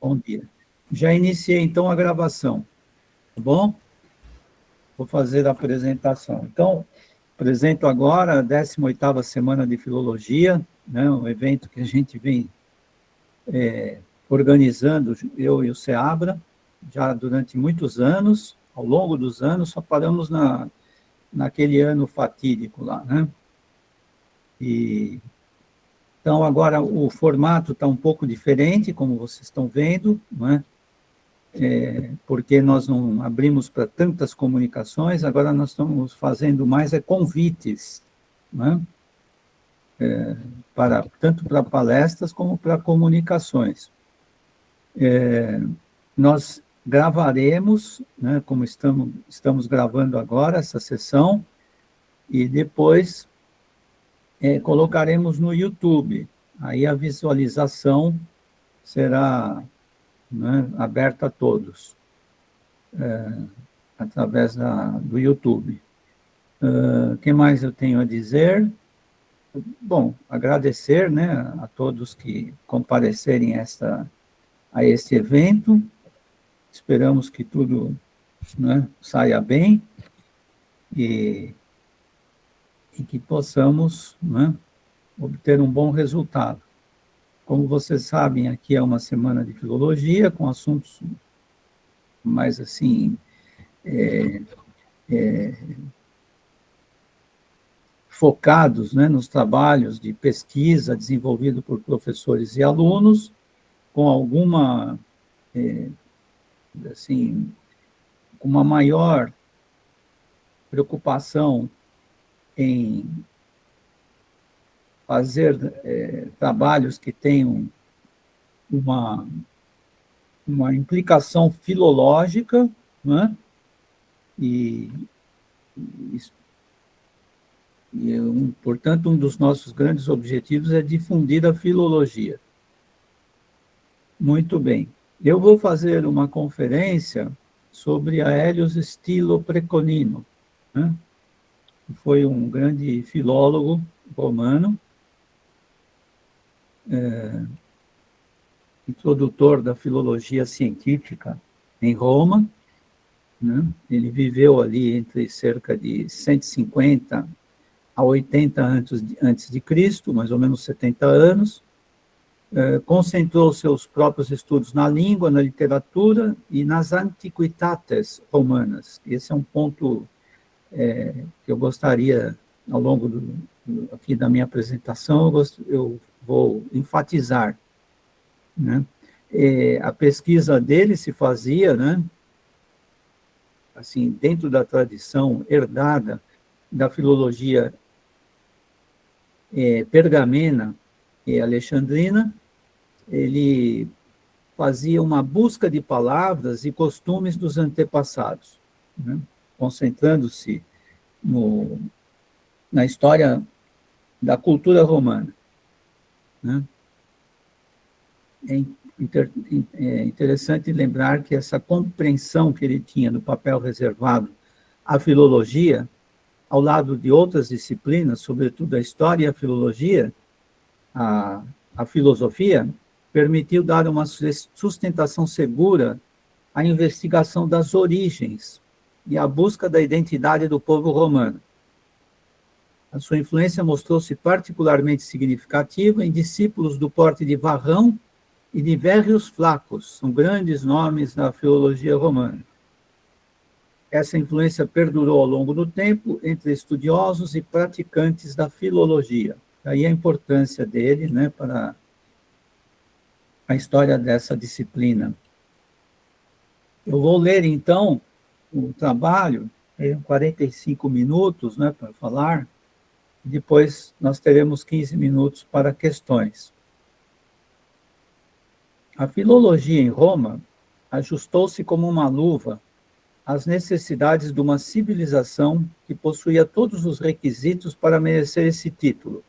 Bom dia. Já iniciei, então, a gravação, tá bom? Vou fazer a apresentação. Então, apresento agora a 18ª Semana de Filologia, né, um evento que a gente vem organizando, eu e o SEABRA, já durante muitos anos. Ao longo dos anos, só paramos naquele ano fatídico lá, né? Então, agora o formato está um pouco diferente, como vocês estão vendo, não é? Porque nós não abrimos para tantas comunicações, agora nós estamos fazendo mais convites, né? Tanto para palestras como para comunicações. Nós gravaremos, né, como estamos gravando agora, essa sessão, e depois colocaremos no YouTube. Aí a visualização será, né, aberta a todos, através do YouTube. O que mais eu tenho a dizer? Bom, agradecer, né, a todos que comparecerem a esse evento. Esperamos que tudo, né, saia bem e que possamos, né, obter um bom resultado. Como vocês sabem, aqui é uma semana de filologia, com assuntos mais, assim, focados, né, nos trabalhos de pesquisa desenvolvido por professores e alunos, com alguma, assim, uma maior preocupação em fazer trabalhos que tenham uma implicação filológica, né? Portanto, um dos nossos grandes objetivos é difundir a filologia. Muito bem. Eu vou fazer uma conferência sobre Aelius Stilo Preconino, né? Que foi um grande filólogo romano, introdutor da filologia científica em Roma, né? Ele viveu ali entre cerca de 150 a 80 antes de Cristo, mais ou menos 70 anos, concentrou seus próprios estudos na língua, na literatura e nas antiquitates romanas. Esse é um ponto que eu gostaria, ao longo aqui da minha apresentação, eu vou enfatizar, né? A pesquisa dele se fazia, né, assim, dentro da tradição herdada da filologia pergamena e alexandrina. Ele fazia uma busca de palavras e costumes dos antepassados, né, concentrando-se na história da cultura romana, né? É interessante lembrar que essa compreensão que ele tinha do papel reservado à filologia, ao lado de outras disciplinas, sobretudo a história e a filologia, a filosofia, permitiu dar uma sustentação segura à investigação das origens e à busca da identidade do povo romano. A sua influência mostrou-se particularmente significativa em discípulos do porte de Varrão e de Verrius Flaccus, são grandes nomes da filologia romana. Essa influência perdurou ao longo do tempo entre estudiosos e praticantes da filologia. Daí a importância dele, né, para a história dessa disciplina. Eu vou ler, então, o trabalho, em 45 minutos, né, para falar, depois nós teremos 15 minutos para questões. A filologia em Roma ajustou-se como uma luva às necessidades de uma civilização que possuía todos os requisitos para merecer esse título.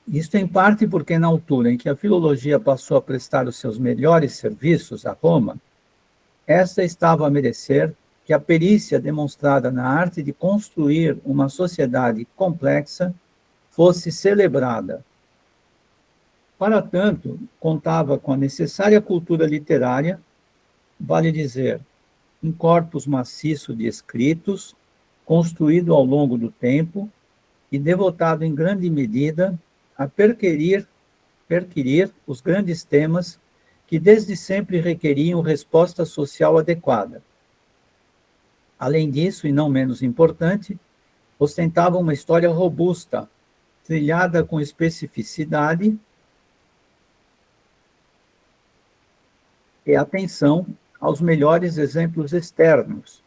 Isto em parte porque, na altura em que a filologia passou a prestar os seus melhores serviços a Roma, esta estava a merecer que a perícia demonstrada na arte de construir uma sociedade complexa fosse celebrada. Para tanto, contava com a necessária cultura literária, vale dizer, um corpus maciço de escritos, construído ao longo do tempo e devotado em grande medida a perquirir os grandes temas que desde sempre requeriam resposta social adequada. Além disso, e não menos importante, ostentava uma história robusta, trilhada com especificidade e atenção aos melhores exemplos externos,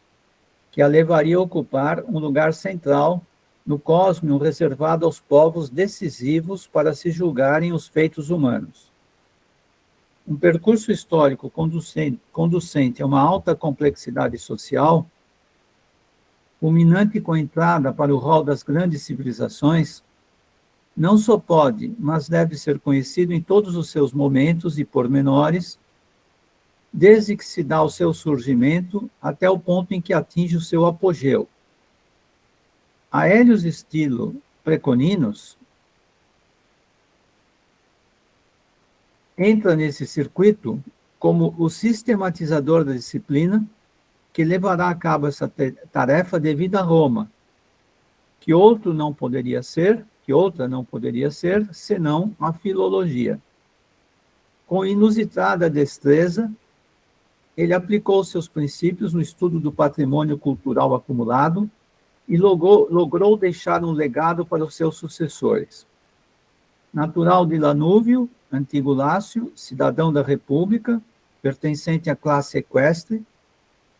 que a levaria a ocupar um lugar central no cosmos reservado aos povos decisivos para se julgarem os feitos humanos. Um percurso histórico conducente a uma alta complexidade social, culminante com a entrada para o rol das grandes civilizações, não só pode, mas deve ser conhecido em todos os seus momentos e pormenores, desde que se dá o seu surgimento até o ponto em que atinge o seu apogeu. Aélios estilo Preconinos entra nesse circuito como o sistematizador da disciplina que levará a cabo essa tarefa devido a Roma, que outra não poderia ser, senão a filologia. Com inusitada destreza, ele aplicou seus princípios no estudo do patrimônio cultural acumulado e logrou deixar um legado para os seus sucessores. Natural de Lanúvio, antigo Lácio, cidadão da República, pertencente à classe equestre,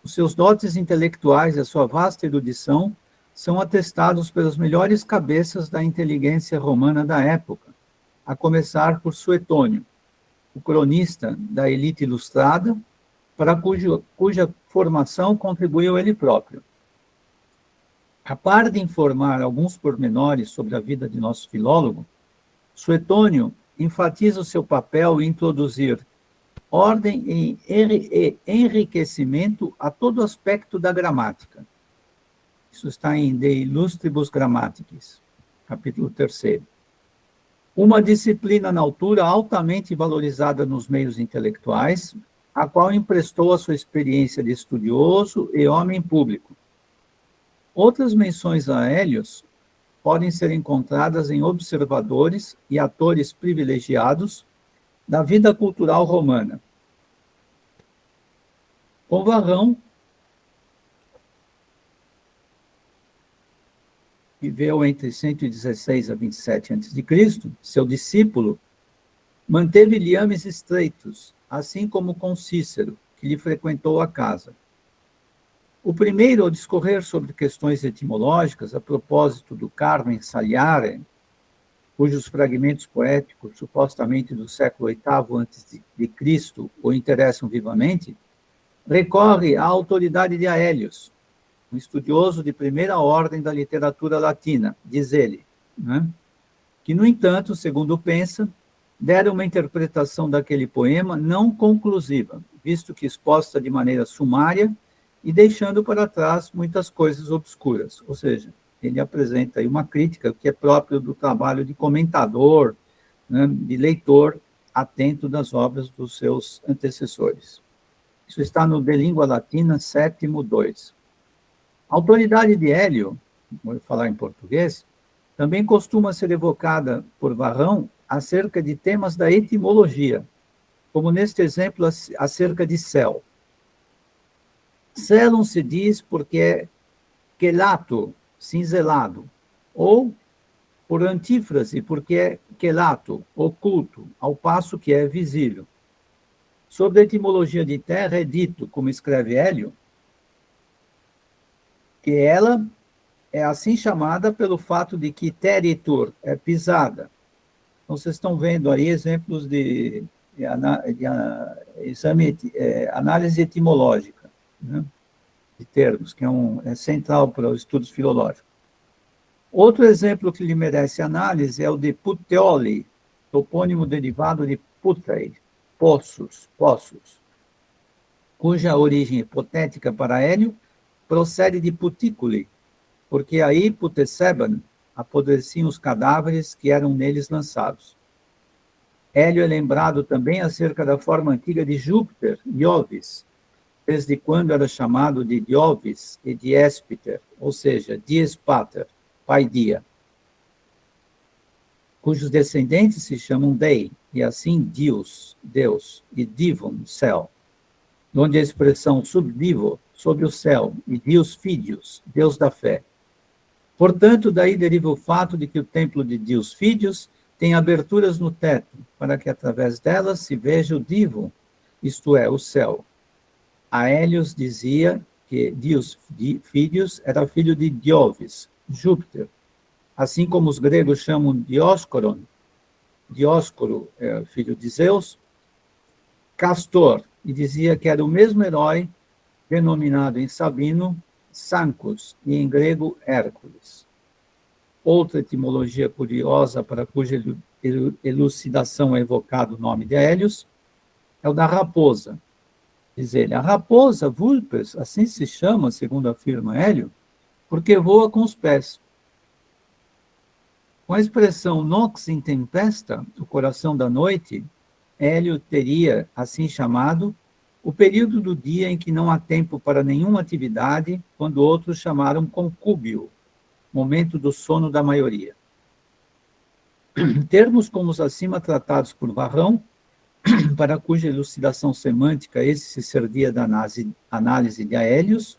os seus dotes intelectuais e a sua vasta erudição são atestados pelas melhores cabeças da inteligência romana da época, a começar por Suetônio, o cronista da elite ilustrada, para cuja formação contribuiu ele próprio. A par de informar alguns pormenores sobre a vida de nosso filólogo, Suetônio enfatiza o seu papel em introduzir ordem e enriquecimento a todo aspecto da gramática. Isso está em De Illustribus Grammaticis, capítulo 3. Uma disciplina na altura altamente valorizada nos meios intelectuais, a qual emprestou a sua experiência de estudioso e homem público. Outras menções a Hélios podem ser encontradas em observadores e atores privilegiados da vida cultural romana. Com Varrão, viveu entre 116 a 27 a.C., seu discípulo, manteve liames estreitos, assim como com Cícero, que lhe frequentou a casa. O primeiro, ao discorrer sobre questões etimológicas, a propósito do Carmen Saliare, cujos fragmentos poéticos, supostamente do século VIII a.C., o interessam vivamente, recorre à autoridade de Aélios, um estudioso de primeira ordem da literatura latina, diz ele, né? Que, no entanto, segundo pensa, dera uma interpretação daquele poema não conclusiva, visto que exposta de maneira sumária e deixando para trás muitas coisas obscuras. Ou seja, ele apresenta aí uma crítica que é própria do trabalho de comentador, né, de leitor atento das obras dos seus antecessores. Isso está no De Língua Latina, 7º, 2. A autoridade de Hélio, vou falar em português, também costuma ser evocada por Varrão acerca de temas da etimologia, como neste exemplo acerca de céu. Celum se diz porque é quelato, cinzelado, ou por antífrase, porque é quelato, oculto, ao passo que é visível. Sobre a etimologia de terra é dito, como escreve Hélio, que ela é assim chamada pelo fato de que teritur é pisada. Então, vocês estão vendo aí exemplos de análise etimológica, né, de termos, que é central para os estudos filológicos. Outro exemplo que lhe merece análise é o de Puteoli, topônimo derivado de putei, poços, cuja origem hipotética para Hélio procede de puticuli, porque aí puteceban apodreciam os cadáveres que eram neles lançados. Hélio é lembrado também acerca da forma antiga de Júpiter, Iovis, desde quando era chamado de Diovis e Diespiter, ou seja, Dies Pater, Pai Dia, cujos descendentes se chamam Dei, e assim Deus, e Divum, céu, onde a expressão subdivo, sob o céu, e Deus Fidius, Deus da fé. Portanto, daí deriva o fato de que o templo de Deus Fidius tem aberturas no teto, para que através delas se veja o Divo, isto é, o céu. Aélios dizia que Deus Fidius era filho de Diovis, Júpiter, assim como os gregos chamam Dioscoro, filho de Zeus, Castor, e dizia que era o mesmo herói, denominado em sabino Sancus, e em grego Hércules. Outra etimologia curiosa para cuja elucidação é evocado o nome de Hélios é o da raposa. Diz ele, a raposa, vulpes, assim se chama, segundo afirma Hélio, porque voa com os pés. Com a expressão nox in tempesta, o coração da noite, Hélio teria, assim chamado, o período do dia em que não há tempo para nenhuma atividade, quando outros chamaram concúbio, momento do sono da maioria. Termos como os acima tratados por Varrão, para cuja elucidação semântica esse se servia da análise de Aélios,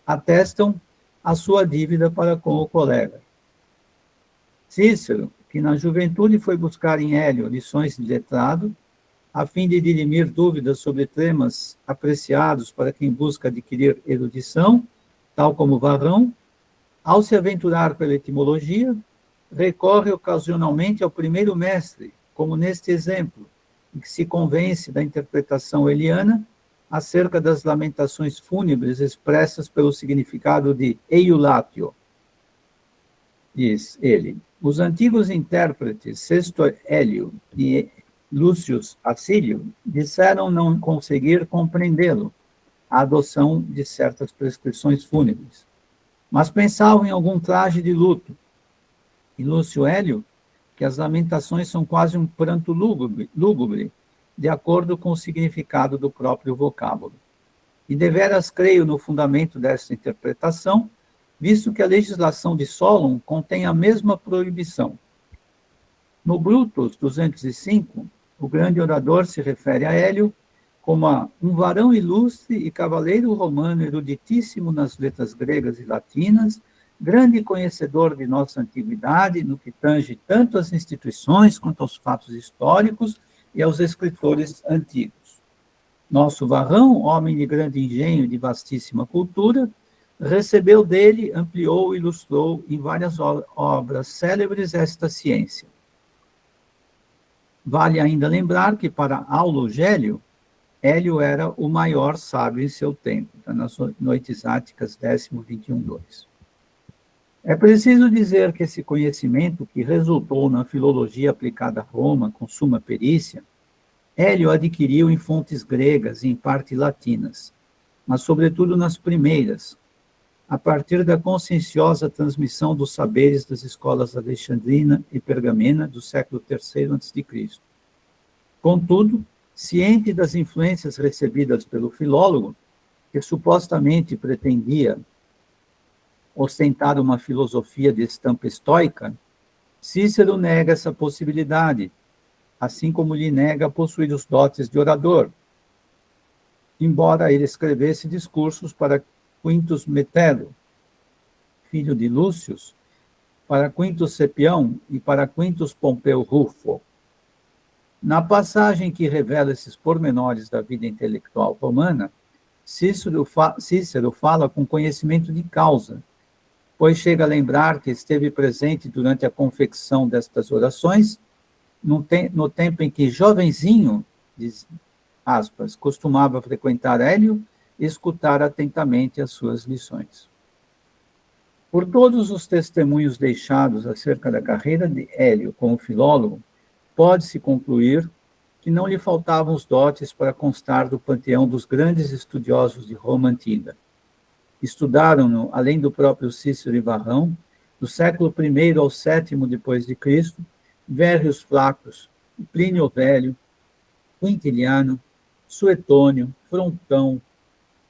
atestam a sua dívida para com o colega. Cícero, que na juventude foi buscar em Hélio lições de letrado, a fim de dirimir dúvidas sobre temas apreciados para quem busca adquirir erudição, tal como Varrão, ao se aventurar pela etimologia, recorre ocasionalmente ao primeiro mestre, como neste exemplo, em que se convence da interpretação eliana acerca das lamentações fúnebres expressas pelo significado de eiulatio. Diz ele, os antigos intérpretes Sesto Hélio e Lúcius Acílio disseram não conseguir compreendê-lo, a adoção de certas prescrições fúnebres, mas pensavam em algum traje de luto. E Lúcio Hélio, que as lamentações são quase um pranto lúgubre, de acordo com o significado do próprio vocábulo. E deveras creio no fundamento desta interpretação, visto que a legislação de Solon contém a mesma proibição. No Brutus 205, o grande orador se refere a Hélio como a um varão ilustre e cavaleiro romano eruditíssimo nas letras gregas e latinas, grande conhecedor de nossa antiguidade, no que tange tanto às instituições quanto aos fatos históricos e aos escritores antigos. Nosso Varrão, homem de grande engenho e de vastíssima cultura, recebeu dele, ampliou e ilustrou em várias obras célebres esta ciência. Vale ainda lembrar que, para Aulo Gélio, Hélio era o maior sábio em seu tempo, está nas Noites Áticas 10.21.2. É preciso dizer que esse conhecimento, que resultou na filologia aplicada a Roma com suma perícia, Hélio adquiriu em fontes gregas e em parte latinas, mas sobretudo nas primeiras, a partir da conscienciosa transmissão dos saberes das escolas alexandrina e pergamena do século III a.C. Contudo, ciente das influências recebidas pelo filólogo, que supostamente pretendia ostentar uma filosofia de estampa estoica, Cícero nega essa possibilidade, assim como lhe nega possuir os dotes de orador, embora ele escrevesse discursos para Quintus Metelo, filho de Lúcius, para Quintus Cepião e para Quintus Pompeu Rufo. Na passagem que revela esses pormenores da vida intelectual romana, Cícero fala com conhecimento de causa, pois chega a lembrar que esteve presente durante a confecção destas orações, no tempo em que jovenzinho, diz aspas, costumava frequentar Hélio e escutar atentamente as suas lições. Por todos os testemunhos deixados acerca da carreira de Hélio como filólogo, pode-se concluir que não lhe faltavam os dotes para constar do panteão dos grandes estudiosos de Roma antiga. Estudaram-no, além do próprio Cícero e Varrão, do século I ao VII depois de Cristo, Vérrios Flacos, Plínio o Velho, Quintiliano, Suetônio, Frontão,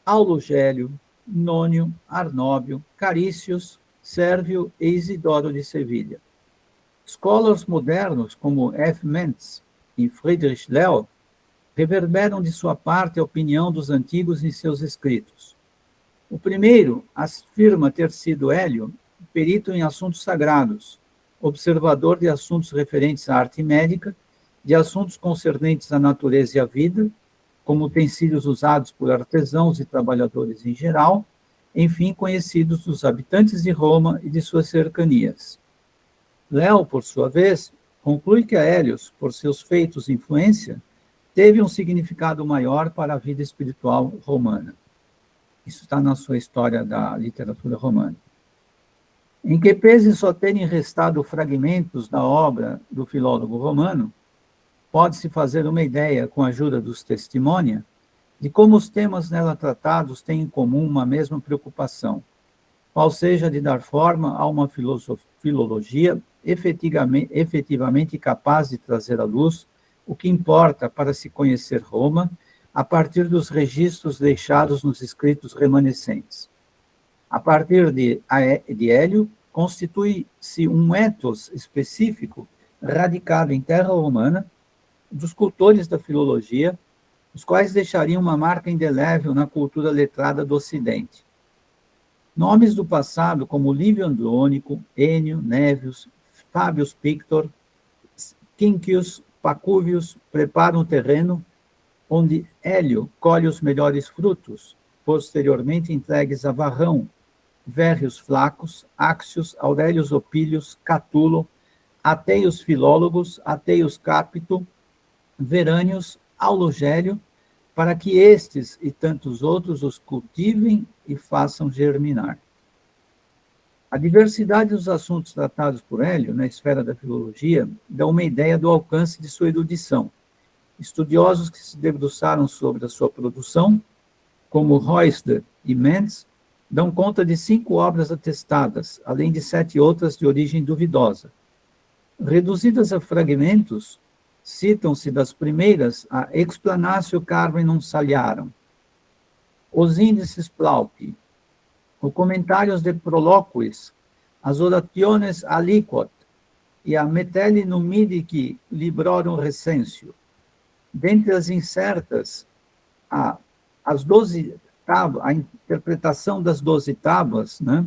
Aulo Gélio, Nônio, Arnóbio, Carícios, Sérvio e Isidoro de Sevilha. Scholars modernos como F. Mentz e Friedrich Leo reverberam de sua parte a opinião dos antigos em seus escritos. O primeiro afirma ter sido Hélio, perito em assuntos sagrados, observador de assuntos referentes à arte médica, de assuntos concernentes à natureza e à vida, como utensílios usados por artesãos e trabalhadores em geral, enfim, conhecidos dos habitantes de Roma e de suas cercanias. Léo, por sua vez, conclui que Hélios, por seus feitos e influência, teve um significado maior para a vida espiritual romana. Isso está na sua história da literatura romana. Em que pese só terem restado fragmentos da obra do filólogo romano, pode-se fazer uma ideia, com a ajuda dos testemunha, de como os temas nela tratados têm em comum uma mesma preocupação, qual seja de dar forma a uma filologia efetivamente capaz de trazer à luz o que importa para se conhecer Roma a partir dos registros deixados nos escritos remanescentes. A partir de Hélio, constitui-se um ethos específico radicado em terra romana dos cultores da filologia, os quais deixariam uma marca indelével na cultura letrada do Ocidente. Nomes do passado como Livio Andrônico, Enio, Névios, Fábius Pictor, Quincius, Pacúvius preparam o terreno onde Hélio colhe os melhores frutos, posteriormente entregues a Varrão, Vérrios Flacos, Axios, Aurélios Opílios, Catulo, Ateios Filólogos, Ateios Capito, Verânios, Aulo Gélio, para que estes e tantos outros os cultivem e façam germinar. A diversidade dos assuntos tratados por Hélio na esfera da filologia dá uma ideia do alcance de sua erudição. Estudiosos que se debruçaram sobre a sua produção, como Royster e Mentz, dão conta de 5 obras atestadas, além de 7 outras de origem duvidosa. Reduzidas a fragmentos, citam-se das primeiras a Explanatio Carmenum Saliarum, os Índices Plauti, o Comentários de Proloquis, as Orationes Aliquot e a Metelli Numidici Librorum Recensio. Dentre as incertas, a interpretação das 12 tábuas, né?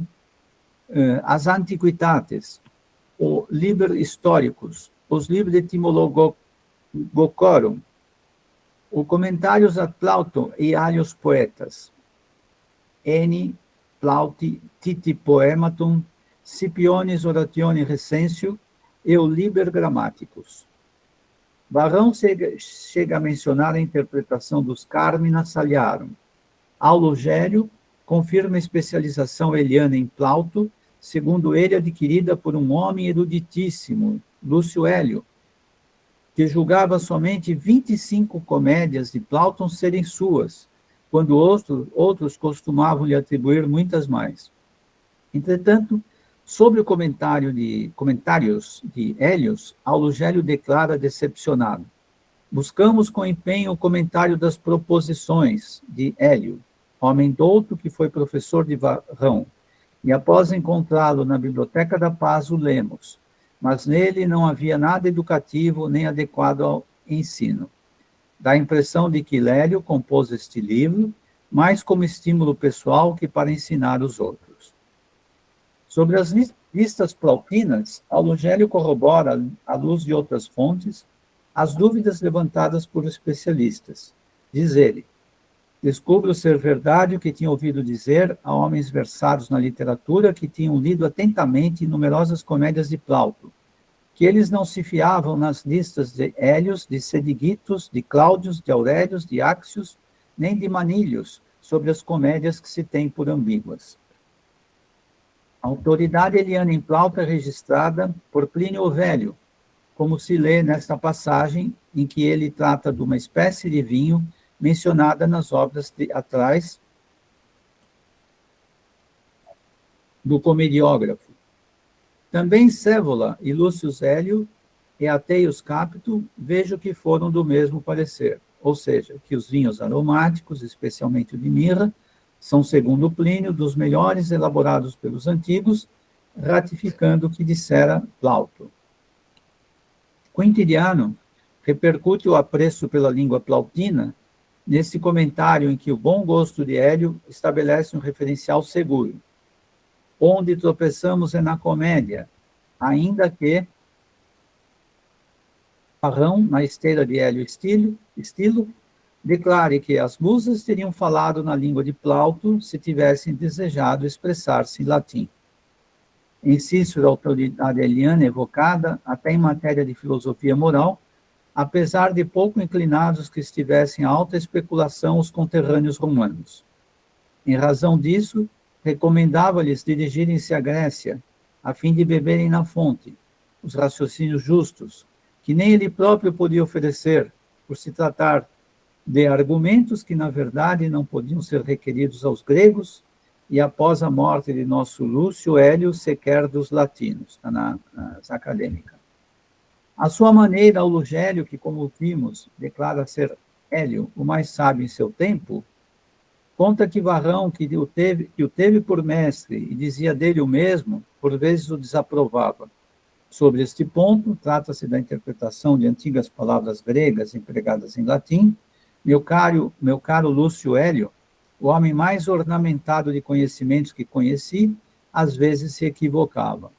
As Antiquitates, o Liber Historicus, os Liber Etymologorum, o Comentários a Plauto e alios Poetas, Eni, Plauti, Titi Poematum, Scipionis Oratione Recensio e o Liber Grammaticus. Varrão chega a mencionar a interpretação dos Carmina Saliarum. Aulo Gélio confirma a especialização eliana em Plauto, segundo ele adquirida por um homem eruditíssimo, Lúcio Hélio, que julgava somente 25 comédias de Plauton serem suas, quando outros costumavam lhe atribuir muitas mais. Entretanto, sobre o comentários de Hélios, Aulo Gélio declara decepcionado: buscamos com empenho o comentário das proposições de Hélio, homem douto que foi professor de Varrão, e após encontrá-lo na Biblioteca da Paz o lemos, mas nele não havia nada educativo nem adequado ao ensino. Dá a impressão de que Hélio compôs este livro mais como estímulo pessoal que para ensinar os outros. Sobre as listas plautinas, Aulo Gélio corrobora, à luz de outras fontes, as dúvidas levantadas por especialistas. Diz ele: descubro ser verdade o que tinha ouvido dizer a homens versados na literatura que tinham lido atentamente numerosas comédias de Plauto, que eles não se fiavam nas listas de Hélios, de Sedigitos, de Cláudios, de Aurélios, de Axios, nem de Manilius, sobre as comédias que se têm por ambíguas. A autoridade eliana em Plauto é registrada por Plínio o Velho, como se lê nesta passagem, em que ele trata de uma espécie de vinho mencionada nas obras atrás do comediógrafo. Também Cévola e Lúcio Hélio e ateius capto, vejo que foram do mesmo parecer, ou seja, que os vinhos aromáticos, especialmente o de mirra, são, segundo Plínio, dos melhores elaborados pelos antigos, ratificando o que dissera Plauto. Quintiliano repercute o apreço pela língua plautina nesse comentário em que o bom gosto de Hélio estabelece um referencial seguro. Onde tropeçamos é na comédia, ainda que Varrão, na esteira de Hélio Estilo, declare que as musas teriam falado na língua de Plauto se tivessem desejado expressar-se em latim. Em Cícero, a autoridade heliana evocada, até em matéria de filosofia moral, apesar de pouco inclinados que estivessem a alta especulação os conterrâneos romanos. Em razão disso, recomendava-lhes dirigirem-se à Grécia, a fim de beberem na fonte, os raciocínios justos, que nem ele próprio podia oferecer, por se tratar de argumentos que, na verdade, não podiam ser requeridos aos gregos, e após a morte de nosso Lúcio Hélio, sequer dos latinos, está nas acadêmicas. À sua maneira, Aulogélio, que, como vimos, declara ser Hélio o mais sábio em seu tempo, conta que Varrão, que o teve por mestre e dizia dele o mesmo, por vezes o desaprovava. Sobre este ponto, trata-se da interpretação de antigas palavras gregas empregadas em latim. Meu caro Lúcio Hélio, o homem mais ornamentado de conhecimentos que conheci, às vezes se equivocava.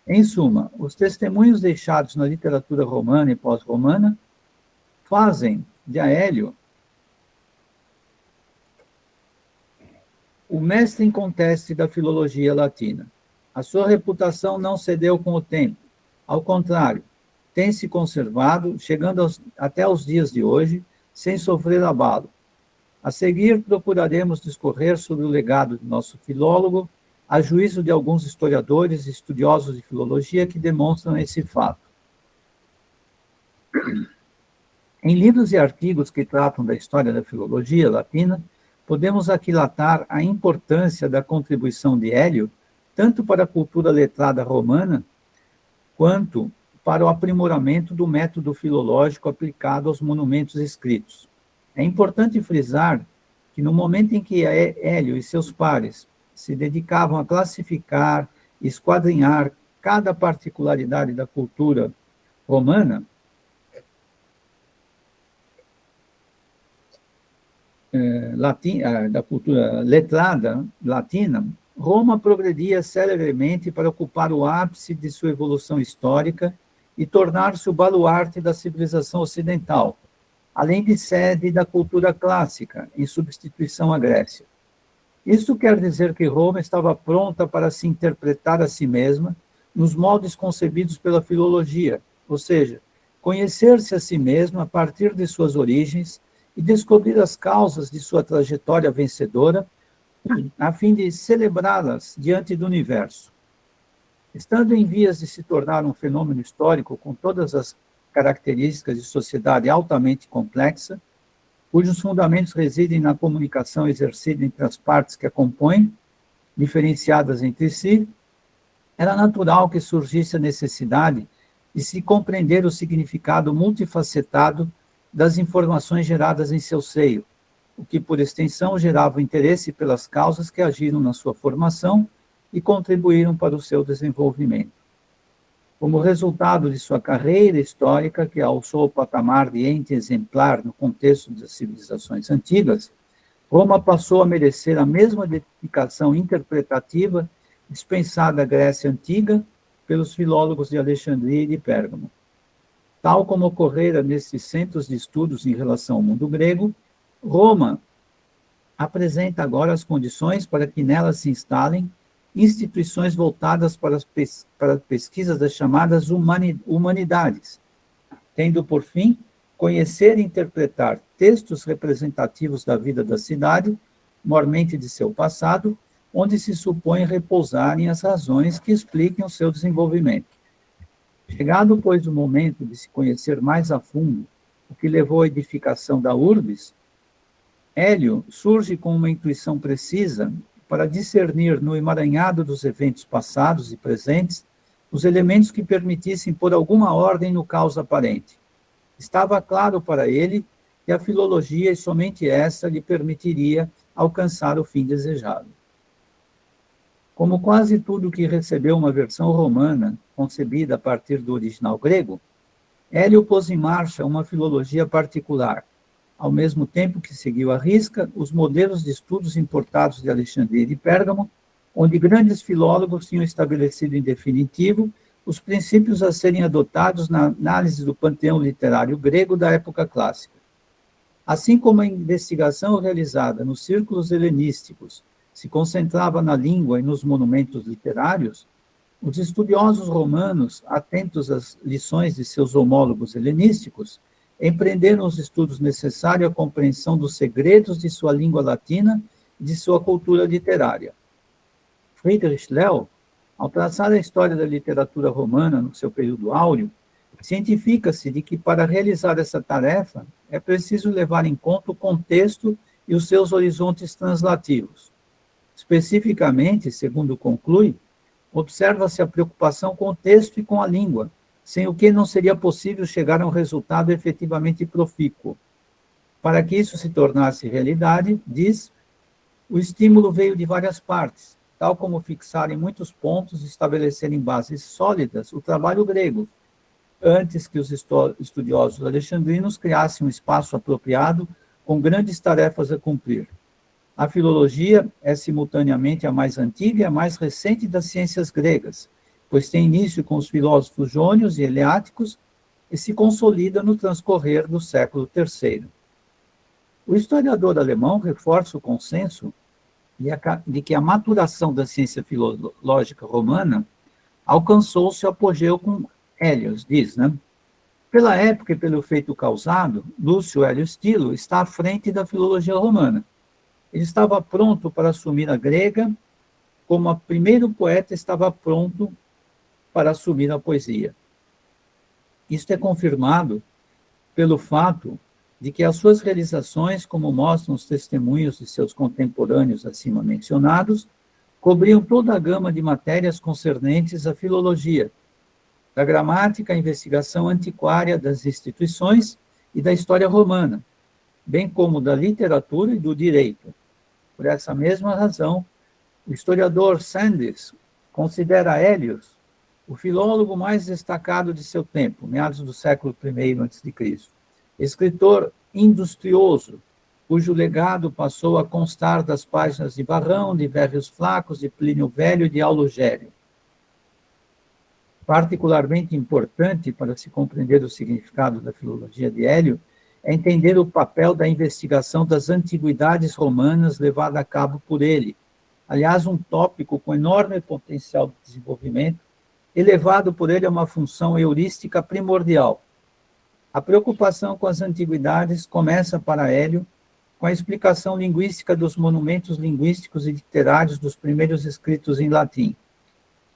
Em suma, os testemunhos deixados na literatura romana e pós-romana fazem de Hélio o mestre inconteste da filologia latina. A sua reputação não cedeu com o tempo. Ao contrário, tem se conservado, chegando até os dias de hoje, sem sofrer abalo. A seguir, procuraremos discorrer sobre o legado do nosso filólogo, a juízo de alguns historiadores e estudiosos de filologia que demonstram esse fato. Em livros e artigos que tratam da história da filologia latina, podemos aquilatar a importância da contribuição de Hélio, tanto para a cultura letrada romana, quanto para o aprimoramento do método filológico aplicado aos monumentos escritos. É importante frisar que no momento em que Hélio e seus pares se dedicavam a classificar e esquadrinhar cada particularidade da cultura romana, da cultura letrada latina, Roma progredia celeremente para ocupar o ápice de sua evolução histórica e tornar-se o baluarte da civilização ocidental, além de sede da cultura clássica, em substituição à Grécia. Isso quer dizer que Roma estava pronta para se interpretar a si mesma nos moldes concebidos pela filologia, ou seja, conhecer-se a si mesma a partir de suas origens e descobrir as causas de sua trajetória vencedora, a fim de celebrá-las diante do universo. Estando em vias de se tornar um fenômeno histórico com todas as características de sociedade altamente complexa, cujos fundamentos residem na comunicação exercida entre as partes que a compõem, diferenciadas entre si, era natural que surgisse a necessidade de se compreender o significado multifacetado das informações geradas em seu seio, o que, por extensão, gerava o interesse pelas causas que agiram na sua formação e contribuíram para o seu desenvolvimento. Como resultado de sua carreira histórica, que alçou o patamar de ente exemplar no contexto das civilizações antigas, Roma passou a merecer a mesma dedicação interpretativa dispensada à Grécia Antiga pelos filólogos de Alexandria e de Pérgamo. Tal como ocorrera nesses centros de estudos em relação ao mundo grego, Roma apresenta agora as condições para que nelas se instalem instituições voltadas para as pesquisas das chamadas humanidades, tendo por fim conhecer e interpretar textos representativos da vida da cidade, mormente de seu passado, onde se supõe repousarem as razões que expliquem o seu desenvolvimento. Chegado, pois, o momento de se conhecer mais a fundo o que levou à edificação da urbis, Hélio surge com uma intuição precisa para discernir no emaranhado dos eventos passados e presentes os elementos que permitissem pôr alguma ordem no caos aparente. Estava claro para ele que a filologia, e somente essa, lhe permitiria alcançar o fim desejado. Como quase tudo que recebeu uma versão romana, concebida a partir do original grego, Hélio pôs em marcha uma filologia particular, ao mesmo tempo que seguiu à risca os modelos de estudos importados de Alexandria e de Pérgamo, onde grandes filólogos tinham estabelecido em definitivo os princípios a serem adotados na análise do panteão literário grego da época clássica. Assim como a investigação realizada nos círculos helenísticos se concentrava na língua e nos monumentos literários, os estudiosos romanos, atentos às lições de seus homólogos helenísticos, empreenderam os estudos necessários à compreensão dos segredos de sua língua latina e de sua cultura literária. Friedrich Leo, ao traçar a história da literatura romana no seu período áureo, cientifica-se de que para realizar essa tarefa é preciso levar em conta o contexto e os seus horizontes translativos. Especificamente, segundo conclui, observa-se a preocupação com o texto e com a língua, sem o que não seria possível chegar a um resultado efetivamente profícuo. Para que isso se tornasse realidade, diz, o estímulo veio de várias partes, tal como fixar em muitos pontos e estabelecer em bases sólidas o trabalho grego, antes que os estudiosos alexandrinos criassem um espaço apropriado com grandes tarefas a cumprir. A filologia é simultaneamente a mais antiga e a mais recente das ciências gregas, pois tem início com os filósofos jônios e eleáticos e se consolida no transcorrer do século III. O historiador alemão reforça o consenso de que a maturação da ciência filológica romana alcançou seu apogeu com Hélios, diz, né? Pela época e pelo efeito causado, Lúcio Hélio Stilo está à frente da filologia romana. Ele estava pronto para assumir a grega, como o primeiro poeta estava pronto para assumir a poesia. Isto é confirmado pelo fato de que as suas realizações, como mostram os testemunhos de seus contemporâneos acima mencionados, cobriam toda a gama de matérias concernentes à filologia, da gramática à investigação antiquária das instituições e da história romana, bem como da literatura e do direito. Por essa mesma razão, o historiador Sandys considera Hélios o filólogo mais destacado de seu tempo, meados do século I a.C., escritor industrioso, cujo legado passou a constar das páginas de Varrão, de Verrios Flacos, de Plínio Velho e de Aulo Gélio. Particularmente importante para se compreender o significado da filologia de Hélio é entender o papel da investigação das antiguidades romanas levada a cabo por ele. Aliás, um tópico com enorme potencial de desenvolvimento, elevado por ele a uma função heurística primordial. A preocupação com as antiguidades começa para Hélio com a explicação linguística dos monumentos linguísticos e literários dos primeiros escritos em latim.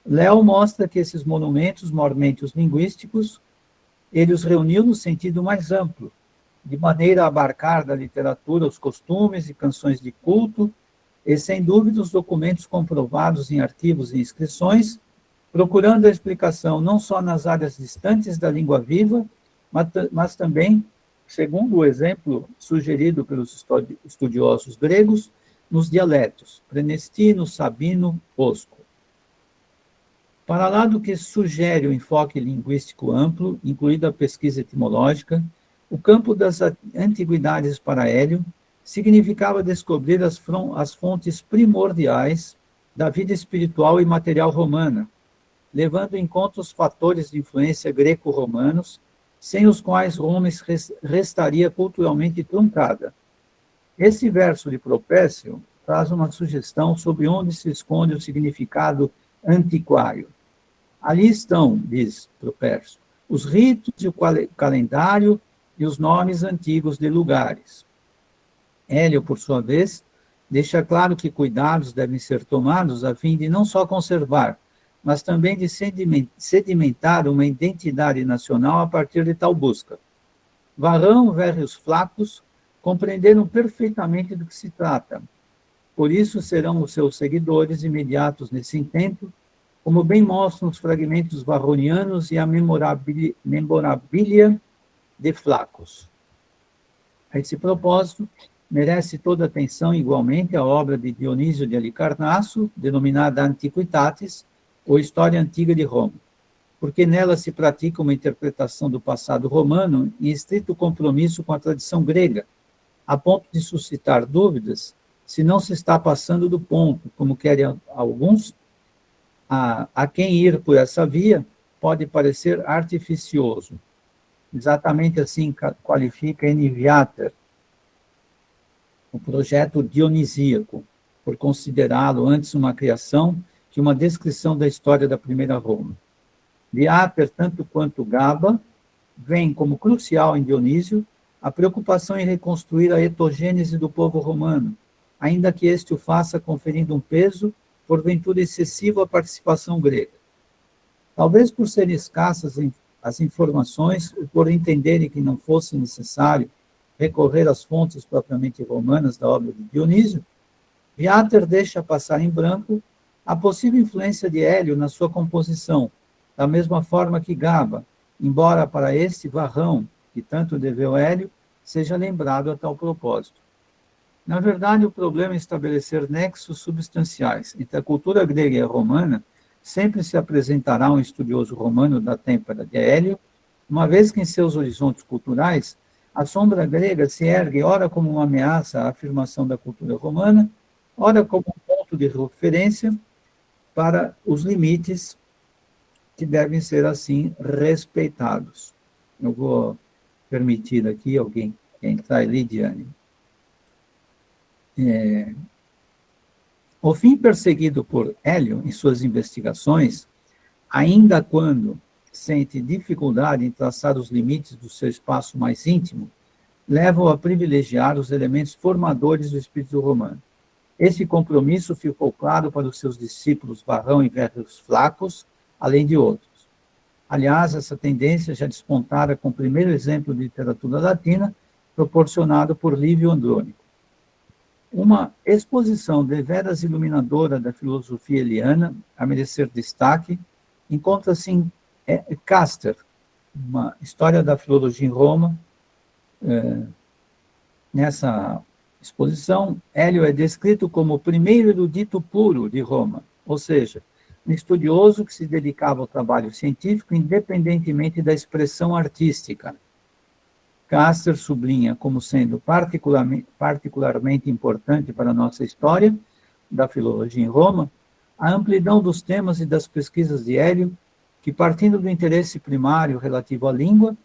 Léo mostra que esses monumentos, mormente os linguísticos, ele os reuniu no sentido mais amplo, de maneira a abarcar da literatura os costumes e canções de culto, e, sem dúvida, os documentos comprovados em arquivos e inscrições, procurando a explicação não só nas áreas distantes da língua viva, mas também, segundo o exemplo sugerido pelos estudiosos gregos, nos dialetos prenestino, sabino, osco. Para lá do que sugere o enfoque linguístico amplo, incluída a pesquisa etimológica, o campo das antiguidades para Hélio significava descobrir as fontes primordiais da vida espiritual e material romana, levando em conta os fatores de influência greco-romanos, sem os quais Roma restaria culturalmente truncada. Esse verso de Propécio traz uma sugestão sobre onde se esconde o significado antiquário. Ali estão, diz Propécio, os ritos e o calendário e os nomes antigos de lugares. Hélio, por sua vez, deixa claro que cuidados devem ser tomados a fim de não só conservar, mas também de sedimentar uma identidade nacional a partir de tal busca. Varrão, Verrios Flacos, compreenderam perfeitamente do que se trata. Por isso serão os seus seguidores imediatos nesse intento, como bem mostram os fragmentos varronianos e a memorabilia de Flaccus. A esse propósito, merece toda atenção igualmente a obra de Dionísio de Halicarnasso, denominada Antiquitatis, ou História Antiga de Roma, porque nela se pratica uma interpretação do passado romano em estrito compromisso com a tradição grega, a ponto de suscitar dúvidas se não se está passando do ponto, como querem alguns. A quem ir por essa via pode parecer artificioso. Exatamente assim qualifica N. Viater o projeto dionisíaco, por considerá-lo antes uma criação que uma descrição da história da primeira Roma. Viater, tanto quanto Gaba, vem como crucial em Dionísio a preocupação em reconstruir a etogênese do povo romano, ainda que este o faça conferindo um peso, porventura excessivo, à participação grega. Talvez por serem escassas as informações, ou por entenderem que não fosse necessário recorrer às fontes propriamente romanas da obra de Dionísio, Viater deixa passar em branco a possível influência de Hélio na sua composição, da mesma forma que Gaba, embora para este Varrão, que tanto deveu Hélio, seja lembrado a tal propósito. Na verdade, o problema é estabelecer nexos substanciais entre a cultura grega e a romana. Sempre se apresentará um estudioso romano da têmpera de Hélio, uma vez que em seus horizontes culturais a sombra grega se ergue ora como uma ameaça à afirmação da cultura romana, ora como um ponto de referência para os limites que devem ser, assim, respeitados. Eu vou permitir aqui alguém entrar ali, Lidiane. O fim perseguido por Hélio em suas investigações, ainda quando sente dificuldade em traçar os limites do seu espaço mais íntimo, leva-o a privilegiar os elementos formadores do espírito romano. Esse compromisso ficou claro para os seus discípulos Varrão e Verrius Flaccus, além de outros. Aliás, essa tendência já despontara com o primeiro exemplo de literatura latina, proporcionado por Lívio Andrônico. Uma exposição deveras iluminadora da filosofia eliana, a merecer destaque, encontra-se em Castor, uma história da filologia em Roma. Nessa exposição, Hélio é descrito como o primeiro erudito puro de Roma, ou seja, um estudioso que se dedicava ao trabalho científico independentemente da expressão artística. Castor sublinha como sendo particularmente importante para a nossa história da filologia em Roma a amplidão dos temas e das pesquisas de Hélio, que, partindo do interesse primário relativo à língua,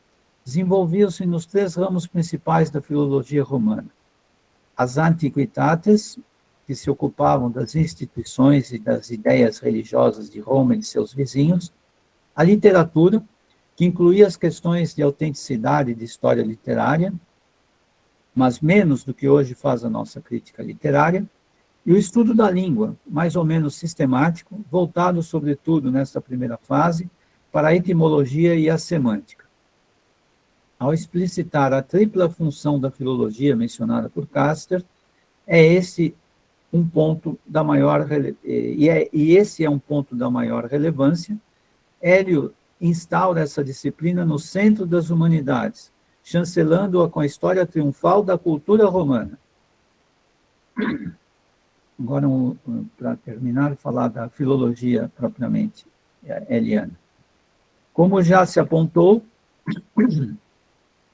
desenvolviam-se nos 3 ramos principais da filologia romana: as antiquitates, que se ocupavam das instituições e das ideias religiosas de Roma e de seus vizinhos; a literatura, que incluía as questões de autenticidade e de história literária, mas menos do que hoje faz a nossa crítica literária; e o estudo da língua, mais ou menos sistemático, voltado, sobretudo, nesta primeira fase, para a etimologia e a semântica. Ao explicitar a tripla função da filologia mencionada por Castor, esse é um ponto da maior relevância. Hélio instaura essa disciplina no centro das humanidades, chancelando-a com a história triunfal da cultura romana. Agora, para terminar, falar da filologia propriamente eliana. Como já se apontou,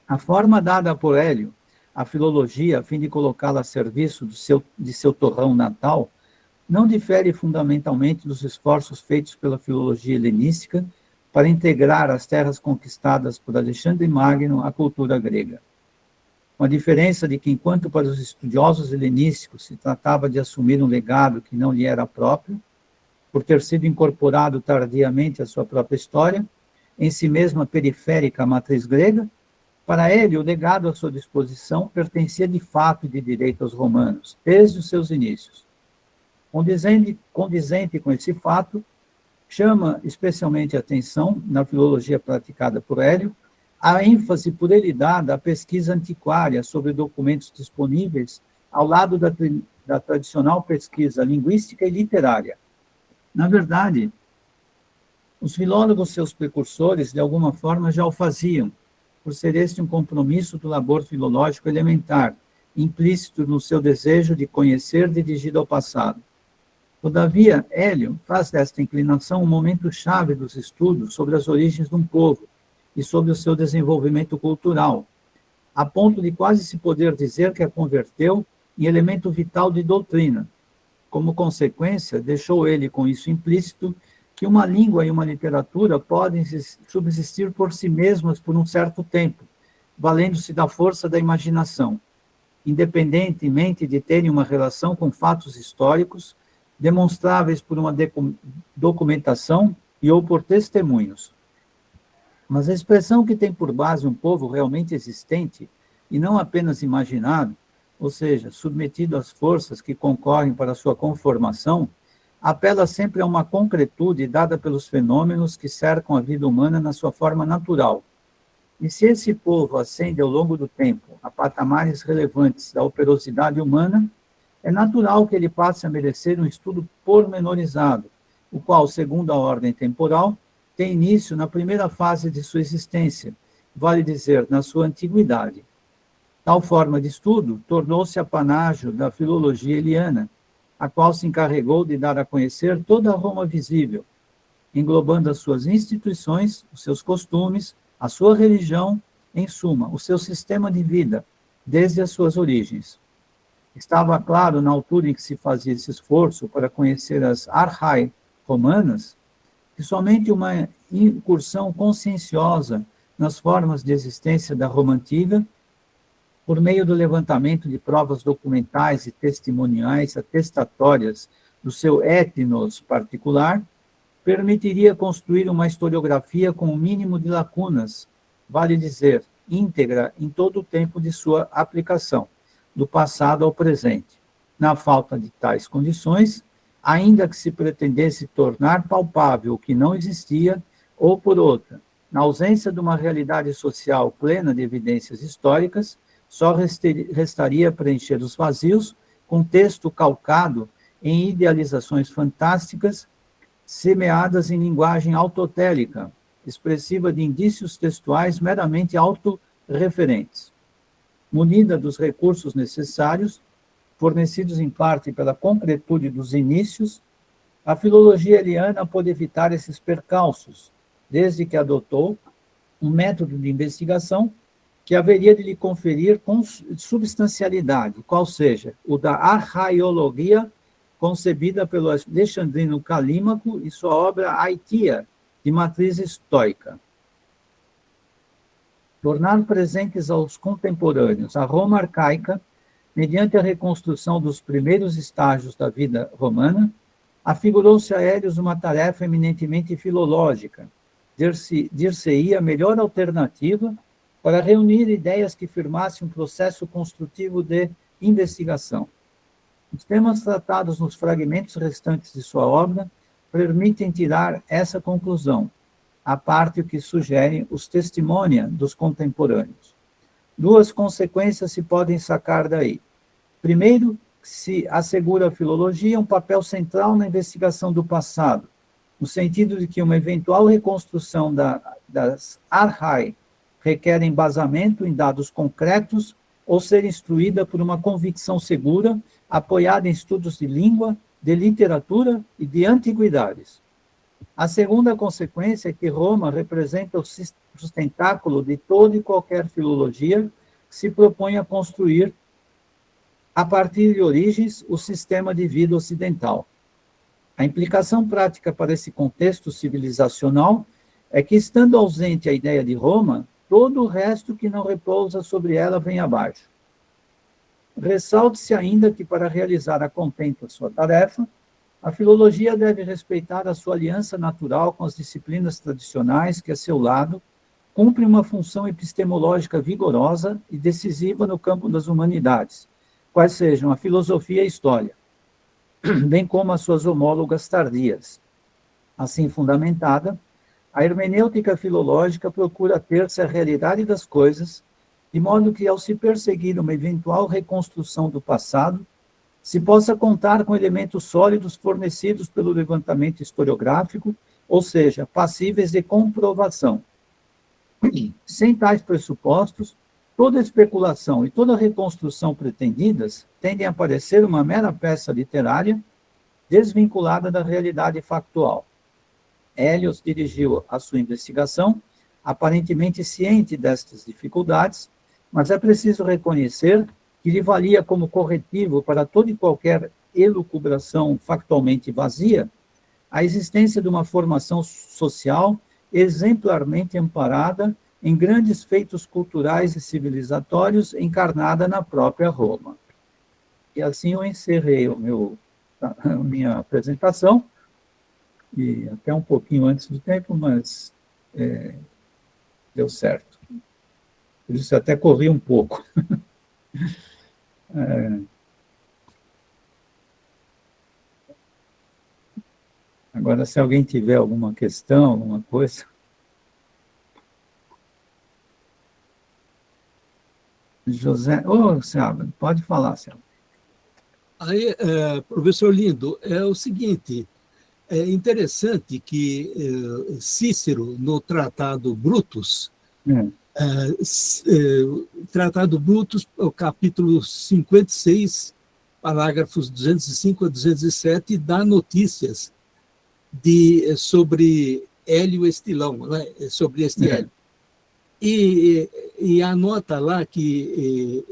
a forma dada por Hélio à filologia, a fim de colocá-la a serviço de seu torrão natal, não difere fundamentalmente dos esforços feitos pela filologia helenística para integrar as terras conquistadas por Alexandre Magno à cultura grega. Com a diferença de que, enquanto para os estudiosos helenísticos se tratava de assumir um legado que não lhe era próprio, por ter sido incorporado tardiamente à sua própria história, em si mesma periférica à matriz grega, para Hélio, o legado à sua disposição pertencia de fato e de direito aos romanos, desde os seus inícios. Condizente com esse fato, chama especialmente a atenção, na filologia praticada por Hélio, a ênfase por ele dada à pesquisa antiquária sobre documentos disponíveis ao lado da tradicional pesquisa linguística e literária. Na verdade, Os filólogos, seus precursores, de alguma forma já o faziam, por ser este um compromisso do labor filológico elementar, implícito no seu desejo de conhecer dirigido ao passado. Todavia, Hélio faz desta inclinação um momento-chave dos estudos sobre as origens de um povo e sobre o seu desenvolvimento cultural, a ponto de quase se poder dizer que a converteu em elemento vital de doutrina. Como consequência, deixou ele com isso implícito que uma língua e uma literatura podem subsistir por si mesmas por um certo tempo, valendo-se da força da imaginação, independentemente de terem uma relação com fatos históricos, demonstráveis por uma documentação e ou por testemunhos. Mas a expressão que tem por base um povo realmente existente, e não apenas imaginado, ou seja, submetido às forças que concorrem para sua conformação, apela sempre a uma concretude dada pelos fenômenos que cercam a vida humana na sua forma natural. E se esse povo ascende ao longo do tempo a patamares relevantes da operosidade humana, é natural que ele passe a merecer um estudo pormenorizado, o qual, segundo a ordem temporal, tem início na primeira fase de sua existência, vale dizer, na sua antiguidade. Tal forma de estudo tornou-se apanágio da filologia eliana, a qual se encarregou de dar a conhecer toda a Roma visível, englobando as suas instituições, os seus costumes, a sua religião, em suma, o seu sistema de vida, desde as suas origens. Estava claro, na altura em que se fazia esse esforço para conhecer as archai romanas, que somente uma incursão conscienciosa nas formas de existência da Roma antiga, por meio do levantamento de provas documentais e testimoniais atestatórias do seu etnos particular, permitiria construir uma historiografia com o mínimo de lacunas, vale dizer, íntegra em todo o tempo de sua aplicação, do passado ao presente. Na falta de tais condições, ainda que se pretendesse tornar palpável o que não existia, ou por outra, na ausência de uma realidade social plena de evidências históricas, só restaria preencher os vazios com texto calcado em idealizações fantásticas, semeadas em linguagem autotélica, expressiva de indícios textuais meramente autorreferentes. Munida dos recursos necessários, fornecidos em parte pela concretude dos inícios, a filologia eliana pôde evitar esses percalços, desde que adotou um método de investigação que haveria de lhe conferir substancialidade, qual seja, o da arraiologia, concebida pelo Alexandrino Calímaco e sua obra Aitia, de matriz estoica. Tornar presentes aos contemporâneos a Roma arcaica, mediante a reconstrução dos primeiros estágios da vida romana, afigurou-se a Hélios uma tarefa eminentemente filológica, dir-se-ia a melhor alternativa para reunir ideias que firmassem um processo construtivo de investigação. Os temas tratados nos fragmentos restantes de sua obra permitem tirar essa conclusão, a parte o que sugerem os testemunha dos contemporâneos. Duas consequências se podem sacar daí. Primeiro, se assegura a filologia um papel central na investigação do passado, no sentido de que uma eventual reconstrução das archai requer embasamento em dados concretos ou ser instruída por uma convicção segura, apoiada em estudos de língua, de literatura e de antiguidades. A segunda consequência é que Roma representa o sustentáculo de toda e qualquer filologia que se propõe a construir, a partir de origens, o sistema de vida ocidental. A implicação prática para esse contexto civilizacional é que, estando ausente a ideia de Roma, todo o resto que não repousa sobre ela vem abaixo. Ressalte-se ainda que, para realizar a contento a sua tarefa, a filologia deve respeitar a sua aliança natural com as disciplinas tradicionais que, a seu lado, cumprem uma função epistemológica vigorosa e decisiva no campo das humanidades, quais sejam a filosofia e a história, bem como as suas homólogas tardias. Assim fundamentada, a hermenêutica filológica procura ter-se a realidade das coisas, de modo que, ao se perseguir uma eventual reconstrução do passado, se possa contar com elementos sólidos fornecidos pelo levantamento historiográfico ou seja, passíveis de comprovação. Sem tais pressupostos, toda especulação e toda reconstrução pretendidas tendem a parecer uma mera peça literária desvinculada da realidade factual. Hélios dirigiu a sua investigação, aparentemente ciente destas dificuldades, mas é preciso reconhecer que lhe valia como corretivo para toda e qualquer elucubração factualmente vazia a existência de uma formação social exemplarmente amparada em grandes feitos culturais e civilizatórios, encarnada na própria Roma. E assim eu encerrei a minha apresentação, e até um pouquinho antes do tempo, mas deu certo. Por isso até corri um pouco. Agora, se alguém tiver alguma questão, alguma coisa... José... Seabra, pode falar, Seabra. Aí, professor Lindo, é o seguinte, é interessante que Cícero, no Tratado Brutus, Tratado Brutus, o capítulo 56, parágrafos 205 a 207, dá notícias sobre Hélio Estilão, né? Sobre este Hélio. E anota lá que